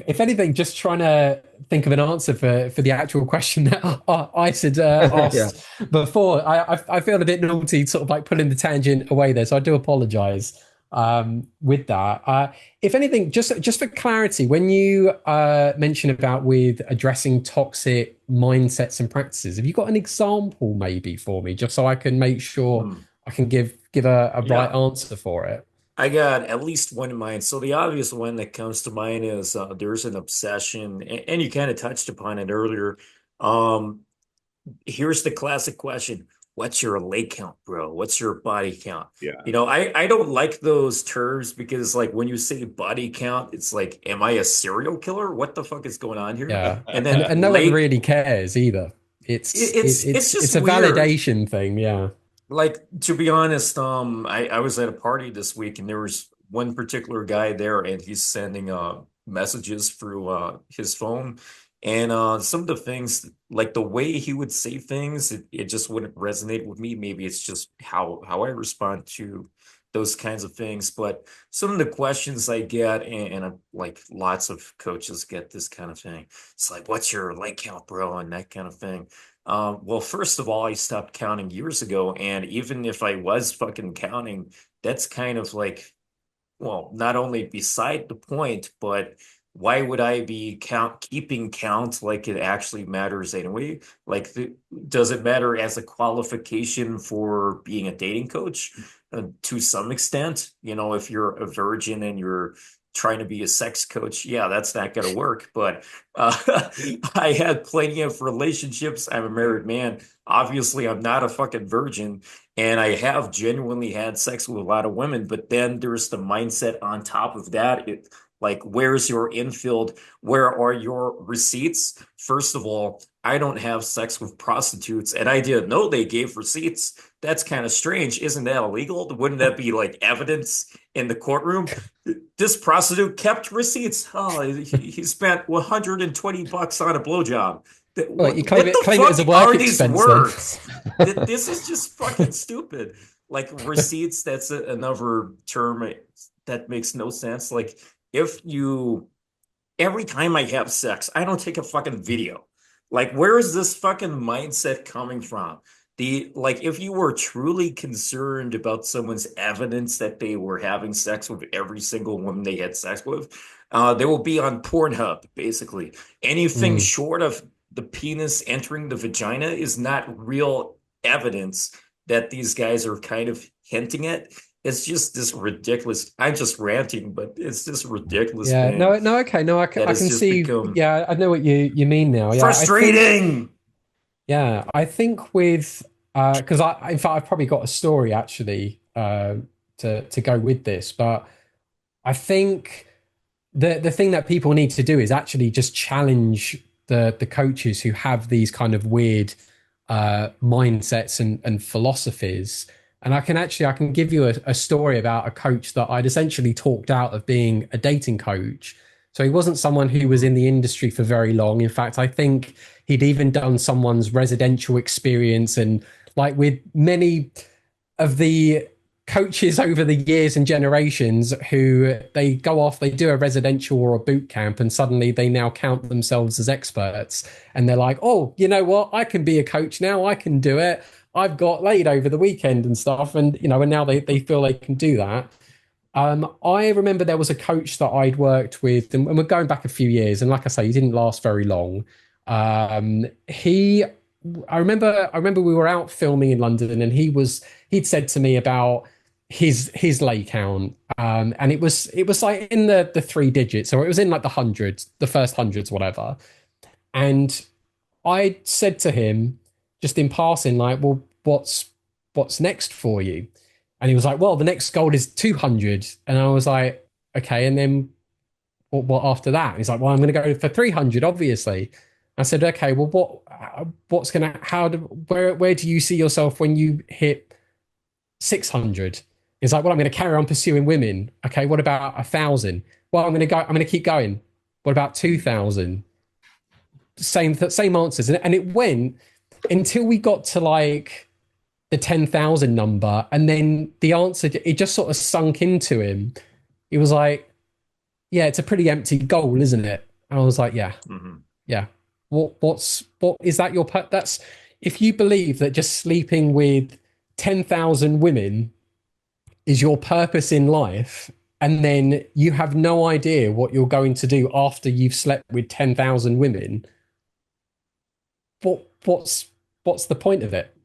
If anything, just trying to think of an answer for the actual question that I said Yeah. asked before. I feel a bit naughty, sort of like pulling the tangent away there, so I do apologise with that. If anything, just for clarity, when you mention about with addressing toxic mindsets and practices, have you got an example maybe for me, just so I can make sure Hmm. I can give a right Yeah. answer for it? I got at least one in mind. So the obvious one that comes to mind is there's an obsession, and you kind of touched upon it earlier. Um, Here's the classic question. What's your leg count, bro? What's your body count? Yeah. I don't like those terms because like when you say body count, it's like, am I a serial killer? What the fuck is going on here? Yeah, And and then no one leg, really cares either. it's just It's a weird. validation thing. Yeah, Like to be honest, I was at a party this week and there was one particular guy there and he's sending messages through his phone and some of the things like the way he would say things it just wouldn't resonate with me. Maybe it's just how I respond to those kinds of things. But some of the questions I get and like lots of coaches get this kind of thing. It's like, what's your leg count, bro? And that kind of thing. Well, first of all, I stopped counting years ago, and even if I was fucking counting, that's kind of like, well, not only beside the point, but why would I be keeping count like it actually matters anyway? Like, does it matter as a qualification for being a dating coach? To some extent, you know, if you're a virgin and you're trying to be a sex coach, yeah, that's not going to work. But uh, I had plenty of relationships. I'm a married man. Obviously, I'm not a fucking virgin. And I have genuinely had sex with a lot of women, but then there's the mindset on top of that. Like, where's your infield? Where are your receipts? First of all, I don't have sex with prostitutes, and I didn't know they gave receipts. That's kind of strange. Isn't that illegal? Wouldn't that be like evidence in the courtroom? This prostitute kept receipts. Oh, he spent $120 on a blowjob. well, you What the claim it as fuck a work are these expense then. words? This is just fucking stupid. Like receipts, that's another term that makes no sense. Like if you, every time I have sex, I don't take a fucking video. Like where is this fucking mindset coming from? The like if you were truly concerned about someone's evidence that they were having sex with every single woman they had sex with, they will be on Pornhub, basically. Anything Mm. short of the penis entering the vagina is not real evidence that these guys are kind of hinting at. It's just this ridiculous. I'm just ranting, but it's this ridiculous Yeah, thing no, okay, no, that I has can just see. become Yeah, I know what you mean now. frustrating. I think with because in fact, I've probably got a story actually to go with this, but I think the thing that people need to do is actually just challenge the coaches who have these kind of weird mindsets and philosophies. And I can give you a story about a coach that I'd essentially talked out of being a dating coach. So he wasn't someone who was in the industry for very long. In fact, I think he'd even done someone's residential experience, and like with many of the coaches over the years and generations who they go off, they do a residential or a boot camp, and suddenly they now count themselves as experts. And they're like, oh, you know what? I can be a coach now. I can do it. I've got laid over the weekend and stuff. And, you know, and now they feel they can do that. I remember there was a coach that I'd worked with, and we're going back a few years. And like I say, he didn't last very long. He I remember we were out filming in London, and he'd said to me about his lay count, and it was like in the three digits, or it was in like the hundreds, the first hundreds, whatever. And I said to him, just in passing, like, well, what's next for you? And he was like, well, the next goal is 200. And I was like, okay, and then what after that? He's like, well, I'm going to go for 300, obviously. I said, okay, well, what's going to, where do you see yourself when you hit 600? He's like, well, I'm going to carry on pursuing women. Okay, what about 1,000? Well, I'm going to keep going. What about 2,000? Same answers. And it went until we got to like the 10,000 number. And then the answer, it just sort of sunk into him. He was like, yeah, it's a pretty empty goal, isn't it? And I was like, yeah, Hmm. yeah. What is that that's if you believe that just sleeping with 10,000 women is your purpose in life, and then you have no idea what you're going to do after you've slept with 10,000 women, what's the point of it?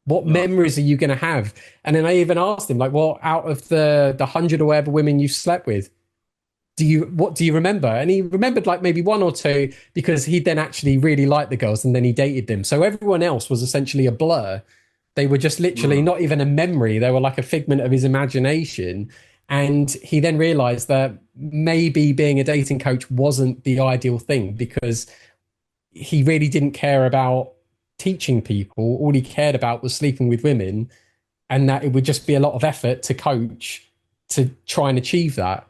What No. memories are you going to have? And then I even asked him, like, well, out of the hundred or whatever women you've slept with, what do you remember? And he remembered like maybe one or two because he then actually really liked the girls and then he dated them. So everyone else was essentially a blur. They were just literally Mm. not even a memory. They were like a figment of his imagination. And he then realized that maybe being a dating coach wasn't the ideal thing because he really didn't care about teaching people. All he cared about was sleeping with women, and that it would just be a lot of effort to coach to try and achieve that.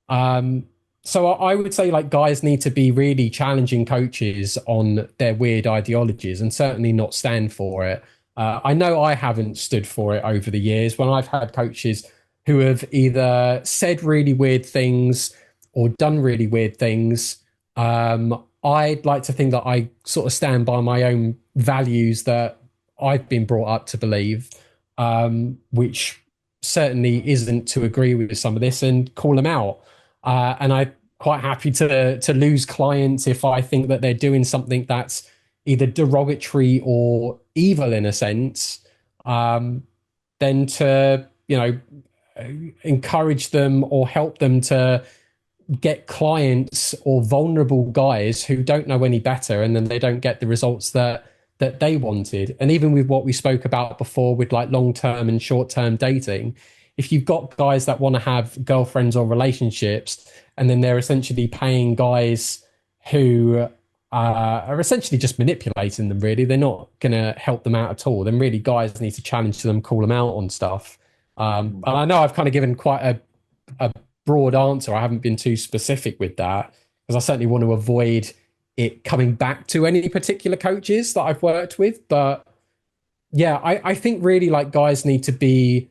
Um, so I would say like guys need to be really challenging coaches on their weird ideologies and certainly not stand for it. I know I haven't stood for it over the years when I've had coaches who have either said really weird things or done really weird things. I'd like to think that I sort of stand by my own values that I've been brought up to believe, which certainly isn't to agree with some of this and call them out. And I'm quite happy to lose clients if I think that they're doing something that's either derogatory or evil in a sense. Um, then to encourage them or help them to get clients or vulnerable guys who don't know any better, and then they don't get the results that they wanted. And even with what we spoke about before with like long-term and short-term dating, if you've got guys that want to have girlfriends or relationships and then they're essentially paying guys who are essentially just manipulating them, really, they're not going to help them out at all. Then really guys need to challenge them, call them out on stuff. And I know I've kind of given quite a broad answer. I haven't been too specific with that because I certainly want to avoid it coming back to any particular coaches that I've worked with. But yeah, I think really like guys need to be,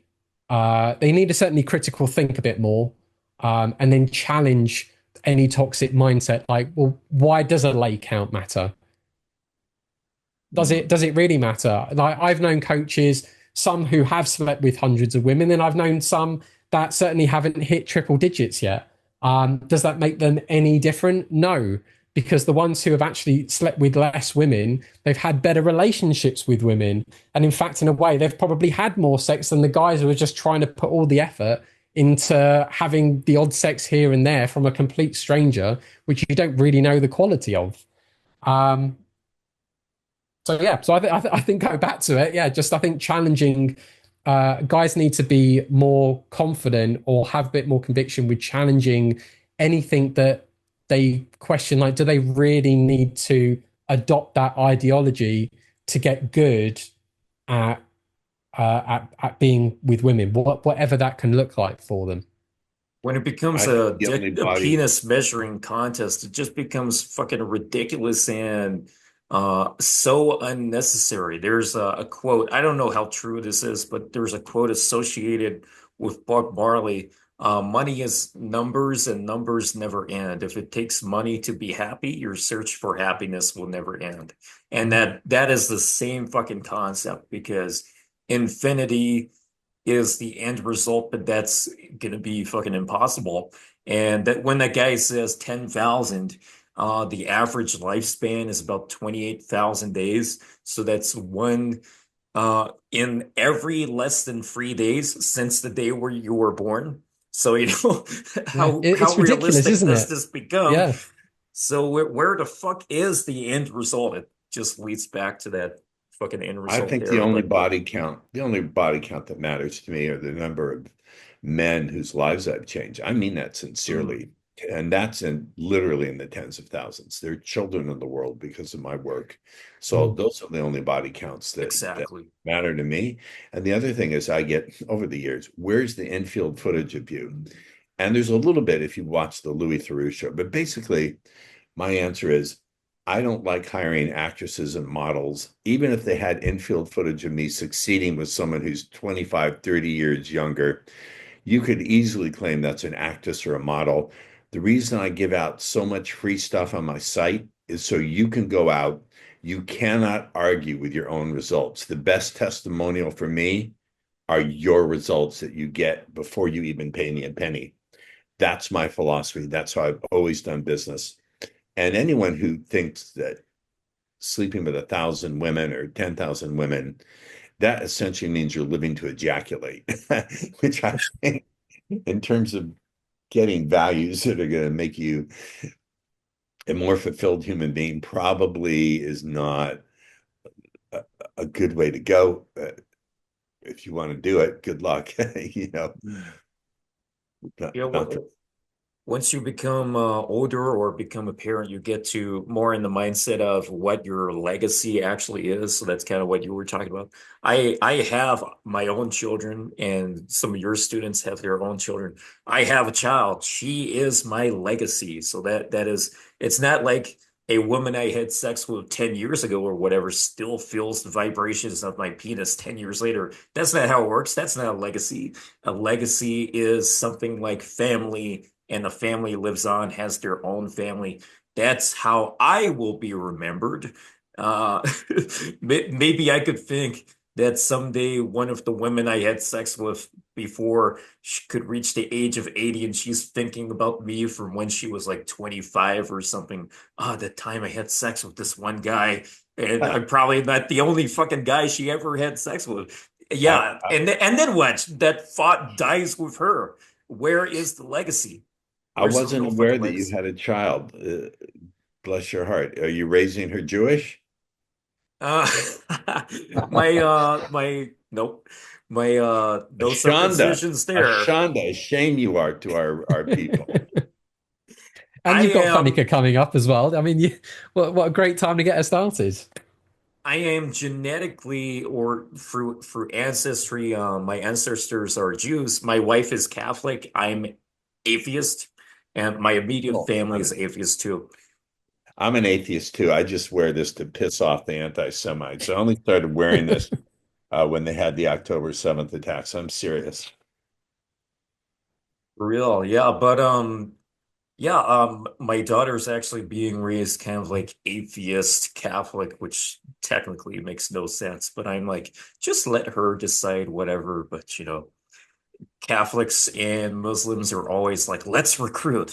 they need to certainly critical think a bit more, and then challenge any toxic mindset. Like, well, why does a lay count matter? Mm. Does it really matter? Like I've known coaches, some who have slept with hundreds of women, and I've known some that certainly haven't hit triple digits yet. Does that make them any different? No, because the ones who have actually slept with less women, they've had better relationships with women, and in fact, in a way, they've probably had more sex than the guys who are just trying to put all the effort into having the odd sex here and there from a complete stranger, which you don't really know the quality of. Um, so yeah, so I think going back to it, yeah, just I think challenging guys need to be more confident or have a bit more conviction with challenging anything that they question. Like, do they really need to adopt that ideology to get good at at being with women, whatever that can look like for them? When it becomes I think the only a body, penis measuring contest, it just becomes fucking ridiculous and so unnecessary. There's a quote, I don't know how true this is, but there's a quote associated with Bob Marley. Money is numbers and numbers never end. If it takes money to be happy, your search for happiness will never end. And that is the same fucking concept because infinity is the end result, but that's going to be fucking impossible. And that when that guy says 10,000, the average lifespan is about 28,000 days. So that's one in every less than 3 days since the day where you were born. So, you know, Yeah, how it's ridiculous, realistic isn't does it? this become? Yeah. So where the fuck is the end result? It just leads back to that fucking end I result think there. But the only body count that matters to me are the number of men whose lives I've changed. I mean that mm, sincerely. And that's in literally in the tens of thousands. There are children in the world because of my work. So Mm. those are the only body counts that exactly. matter to me. And the other thing is I get over the years, where's the infield footage of you? And there's a little bit if you watch the Louis Theroux show, but basically my answer is I don't like hiring actresses and models, even if they had infield footage of me succeeding with someone who's 25, 30 years younger. You could easily claim that's an actress or a model. The reason I give out so much free stuff on my site is so you can go out. You cannot argue with your own results. The best testimonial for me are your results that you get before you even pay me a penny. That's my philosophy. That's how I've always done business. And anyone who thinks that sleeping with 1,000 women or 10,000 women, that essentially means you're living to ejaculate, which I think in terms of getting values that are going to make you a more fulfilled human being probably is not a good way to go. If you want to do it, good luck. You know, not, Yeah, not once you become older or become a parent, you get to more in the mindset of what your legacy actually is. So that's kind of what you were talking about. I have my own children, and some of your students have their own children. I have a child. She is my legacy. So that is, it's not like a woman I had sex with 10 years ago or whatever still feels the vibrations of my penis 10 years later. That's not how it works. That's not a legacy. A legacy is something like family, and the family lives on, has their own family. That's how I will be remembered. Uh, maybe I could think that someday one of the women I had sex with before she could reach the age of 80 and she's thinking about me from when she was like 25 or something. Ah, that time I had sex with this one guy, and I'm probably not the only fucking guy she ever had sex with. I, Yeah, and then what? That thought dies with her. Where is the legacy? I Where's the wasn't real aware fucking that you legacy? had a child. Bless your heart. Are you raising her Jewish? Uh, my nope. My no Ashanda, circumcisions there. Ashanda, a shame you are to our people. And I you've got am Hanukkah coming up as well. I mean, what a great time to get us started. I am genetically or through ancestry, my ancestors are Jews. My wife is Catholic. I'm atheist, and my immediate Oh, family is atheist too. I'm an atheist too. I just wear this to piss off the anti-Semites. I only started wearing this when they had the October 7th attacks. I'm serious. For real, yeah. But yeah, my daughter's actually being raised kind of like atheist Catholic, which technically makes no sense. But I'm like, just let her decide whatever. But Catholics and Muslims are always like, let's recruit,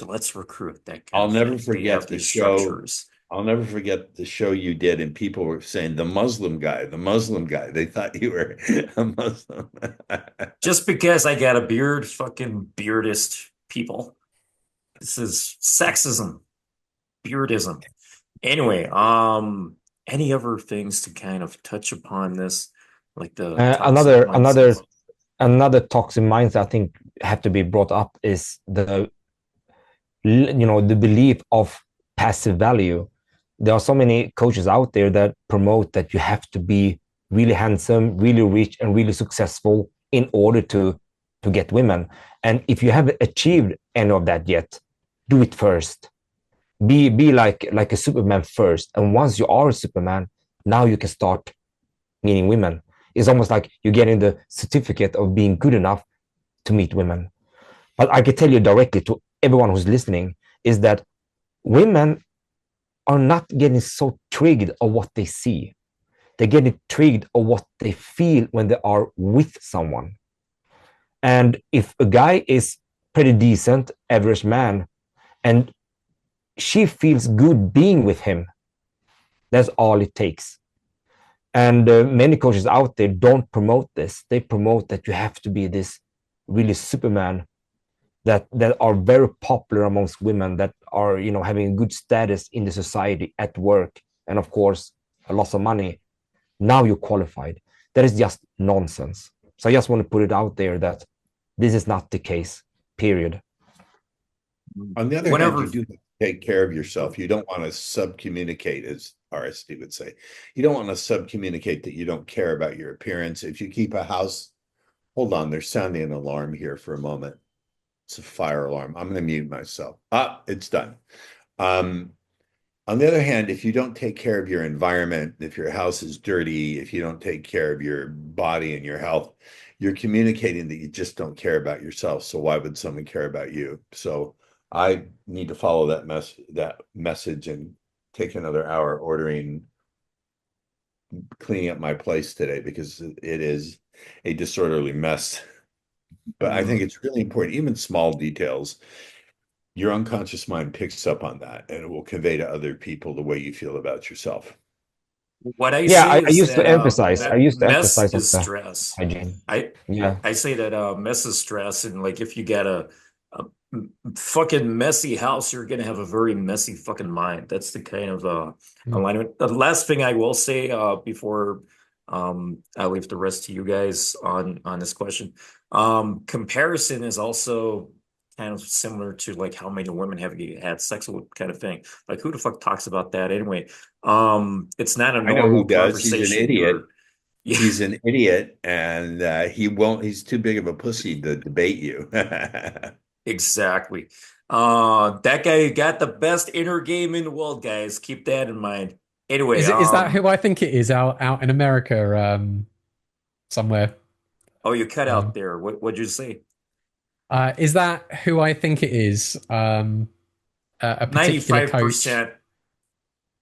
that kind I'll of never thing. They have forget the these show. structures. I'll never forget the show you did, and people were saying the Muslim guy, the Muslim guy. They thought you were a Muslim. Just because I got a beard, fucking beardist people. This is sexism, beardism. Anyway, any other things to kind of touch upon this, like the toxic Another mindsets? another toxic mindset I think have to be brought up is the belief of passive value. There are so many coaches out there that promote that you have to be really handsome, really rich, and really successful in order to get women. And if you haven't achieved any of that yet, do it first. Be like a Superman first. And once you are a Superman, now you can start meeting women. It's almost like you're getting the certificate of being good enough to meet women. But I can tell you directly to everyone who's listening is that women are not getting so triggered of what they see. They're getting triggered of what they feel when they are with someone. And if a guy is pretty decent, average man, and she feels good being with him, that's all it takes. And many coaches out there don't promote this. They promote that you have to be this really Superman that are very popular amongst women that are having good status in the society at work, and of course a lot of money. Now you're qualified. That is just nonsense. So I just want to put it out there that this is not the case, period. On the other hand, Whenever, you do have to take care of yourself. You don't want to subcommunicate, as RSD would say. You don't want to subcommunicate that you don't care about your appearance. If you keep a house, hold on, there's sounding an alarm here for a moment. It's a fire alarm. I'm going to mute myself. Ah, it's done. Um, on the other hand, if you don't take care of your environment, if your house is dirty, if you don't take care of your body and your health, you're communicating that you just don't care about yourself. So why would someone care about you? So I need to follow that message and take another hour cleaning up my place today because it is a disorderly mess. But I think Mm. it's really important, even small details. Your unconscious mind picks up on that and it will convey to other people the way you feel about yourself. What I Yeah, say I is used to that emphasize. I that used to mess emphasize on is the stress. hygiene. I Yeah, I say that mess is stress, and like if you got a fucking messy house, you're gonna have a very messy fucking mind. That's the kind of Mm. alignment. The last thing I will say before I leave the rest to you guys on this question. Comparison is also kind of similar to like how many women have you had sex with kind of thing. Like who the fuck talks about that anyway? It's not a I know who normal does. He's an conversation. idiot. You're yeah, He's an idiot, and he won't. He's too big of a pussy to debate you. exactly. That guy got the best inner game in the world, guys. Keep that in mind. Anyway, Is that who I think it is out in America somewhere? oh, you cut out Um, there. What'd you say? is that who I think it is? A particular coach 95%,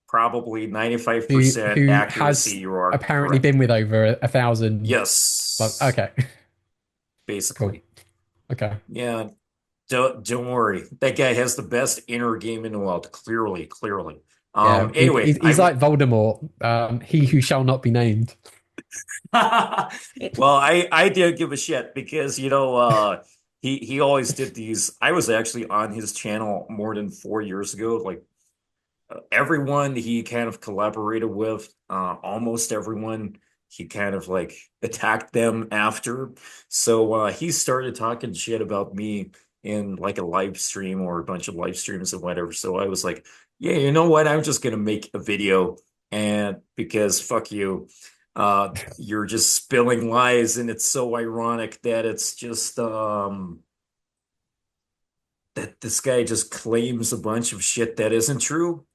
probably who 95% accuracy. has You are apparently correct. been with over a thousand. But Yes, okay, cool. basically. Okay. Yeah, don't worry. That guy has the best inner game in the world. Clearly, clearly. Yeah, Anyway, he's like Voldemort, he who shall not be named. well, I didn't give a shit because he always did these. I was actually on his channel more than 4 years ago. Like everyone he kind of collaborated with, almost everyone he kind of like attacked them after. So he started talking shit about me in like a live stream or a bunch of live streams and whatever. So I was like, yeah, you know what? I'm just gonna make a video and because fuck you. You're just spilling lies, and it's so ironic that it's just that this guy just claims a bunch of shit that isn't true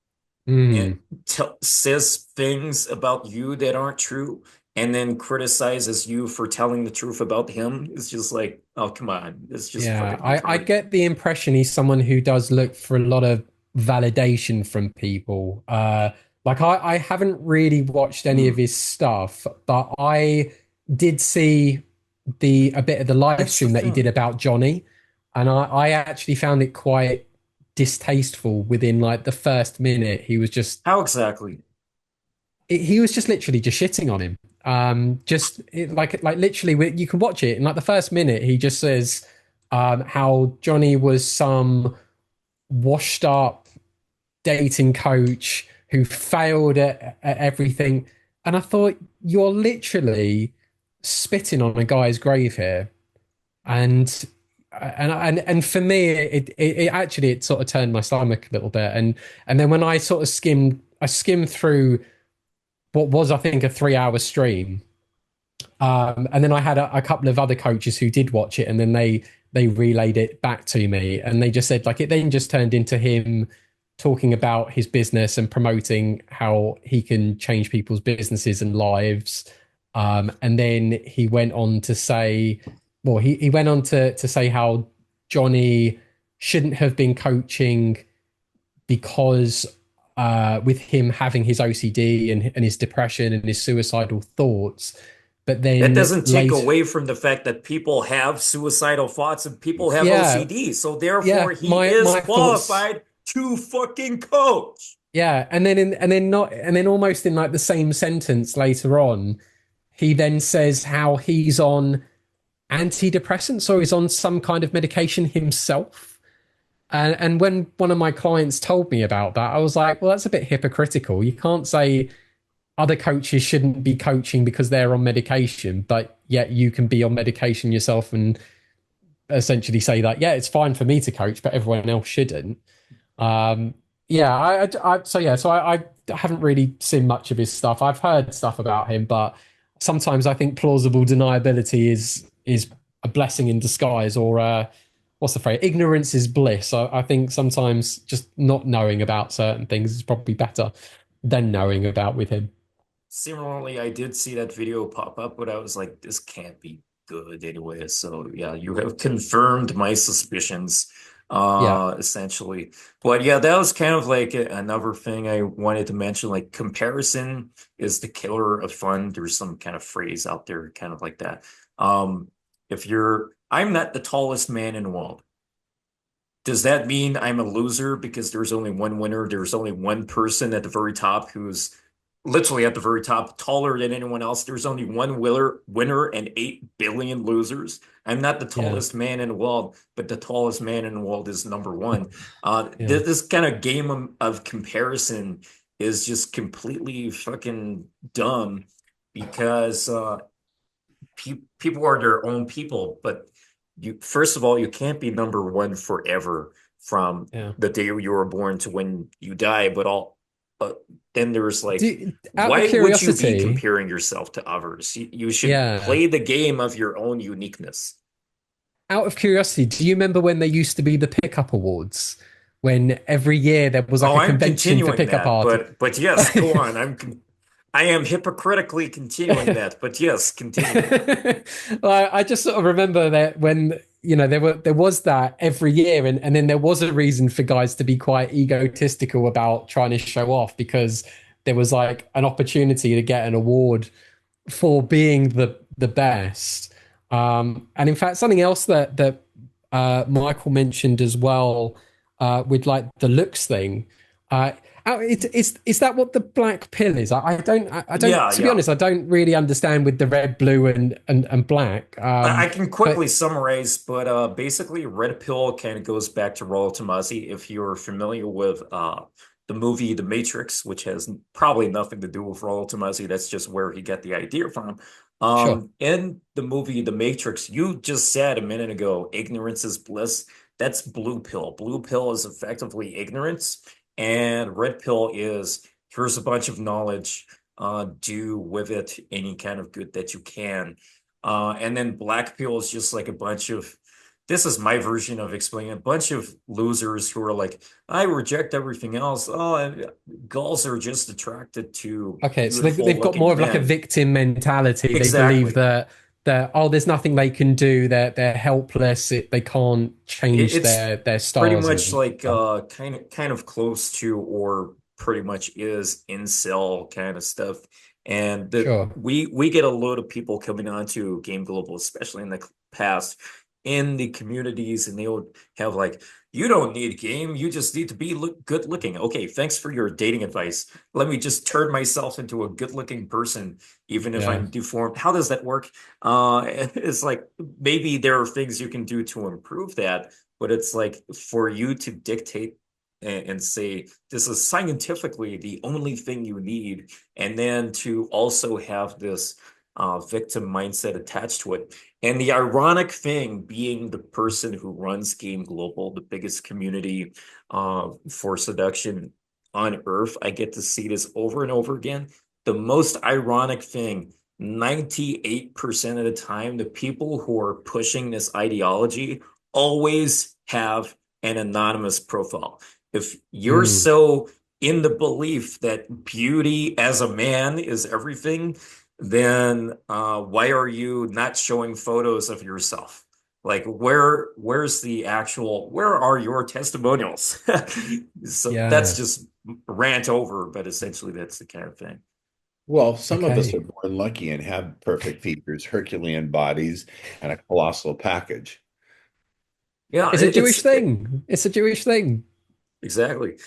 and Mm. says things about you that aren't true and then criticizes you for telling the truth about him. It's just like, oh, come on. It's just Yeah, fucking I retarded. get the impression he's someone who does look for a lot of validation from people. Like I haven't really watched any of Hmm. his stuff, but I did see the a bit of the live That's the stream that he did thing. about Johnny, and I actually found it quite distasteful within like the first minute. How exactly? He was just literally just shitting on him. Like literally, you can watch it in like the first minute. He just says how Johnny was some washed up dating coach who failed at everything, and I thought you're literally spitting on a guy's grave here, and and for me, it actually it sort of turned my stomach a little bit, and then when I sort of skimmed through what was I think a 3 hour stream. And then I had a couple of other coaches who did watch it, and then they relayed it back to me, and they just said like it then just turned into him talking about his business and promoting how he can change people's businesses and lives. And then he went on to say, well, he went on to say how Johnny shouldn't have been coaching because with him having his OCD and his depression and his suicidal thoughts, but That then doesn't take later, away from the fact that people have suicidal thoughts and people have yeah, OCD. So therefore, yeah, he is my thoughts, qualified to fucking coach. yeah, and then not, and then almost in like the same sentence later on, he then says how he's on antidepressants or he's on some kind of medication himself. And when one of my clients told me about that, I was like, well, that's a bit hypocritical. You can't say other coaches shouldn't be coaching because they're on medication, but yet you can be on medication yourself and essentially say that, yeah, it's fine for me to coach, but everyone else shouldn't. Um, yeah, I haven't really seen much of his stuff. I've heard stuff about him, but sometimes I think plausible deniability is a blessing in disguise, or what's the phrase? Ignorance is bliss. I think sometimes just not knowing about certain things is probably better than knowing about with him. Similarly, I did see that video pop up, but I was like, this can't be good anyway. So yeah, you have confirmed my suspicions. Yeah. essentially. But yeah, that was kind of like another thing I wanted to mention. Like comparison is the killer of fun. There's some kind of phrase out there, kind of like that. Um, if I'm not the tallest man in the world. Does that mean I'm a loser because there's only one winner? There's only one person at the very top who's literally at the very top, taller than anyone else. There's only one winner and 8 billion losers. I'm not the Yeah. tallest man in the world, but the tallest man in the world is number one. Yeah. This kind of game of comparison is just completely fucking dumb because people are their own people, but you first of all, you can't be number one forever from Yeah. the day you were born to when you die. But then there's like, Out of why would you be curiosity, comparing yourself to others? You should yeah. play the game of your own uniqueness. Out of curiosity, do you remember when there used to be the pickup awards? When every year there was like Oh, a I'm convention for continuing pickup that, artists. but yes, go on. I am hypocritically continuing that, but yes, continue. I just sort of remember that when there was that every year, and then there was a reason for guys to be quite egotistical about trying to show off because there was like an opportunity to get an award for being the best. And in fact, something else that Michael mentioned as well, with like the looks thing. Is that what the black pill is? I don't, Yeah, to be yeah. honest, I don't really understand with the red, blue, and black. I can quickly But summarize, but basically, Red Pill kind of goes back to Rollo Tomasi. If you're familiar with the movie The Matrix, which has probably nothing to do with Rollo Tomasi, that's just where he got the idea from. sure, In the movie The Matrix, you just said a minute ago, ignorance is bliss. That's blue pill. Blue pill is effectively ignorance, and red pill is here's a bunch of knowledge. Do with it any kind of good that you can. And then black pill is just like a bunch of, this is my version of explaining a bunch of losers who are like, I reject everything else. Oh, and girls are just attracted to okay. So they've beautiful they've got more looking of like a men. victim mentality. They believe Exactly. that oh, there's nothing they can do. They're helpless. They can't change It's their pretty stars much and like stuff. kind of close to or pretty much is incel kind of stuff. And that Sure. we get a load of people coming onto Game Global, especially in the past, in the communities, and they would have like, you don't need game, you just need to be good looking. Okay, thanks for your dating advice. Let me just turn myself into a good looking person, even if Yeah. I'm deformed. How does that work? It's like maybe there are things you can do to improve that, but it's like for you to dictate and say this is scientifically the only thing you need, and then to also have this victim mindset attached to it. And the ironic thing being the person who runs Game Global, the biggest community for seduction on earth, I get to see this over and over again. The most ironic thing, 98% of the time, the people who are pushing this ideology always have an anonymous profile. If you're Mm, so in the belief that beauty as a man is everything, then why are you not showing photos of yourself? Like where's the actual, where are your testimonials? So that's yeah. just rant over, but essentially that's the kind of thing. Well, some of us are Okay. born lucky and have perfect features, Herculean bodies, and a colossal package. Yeah, It's a Jewish thing. It's a Jewish thing. exactly.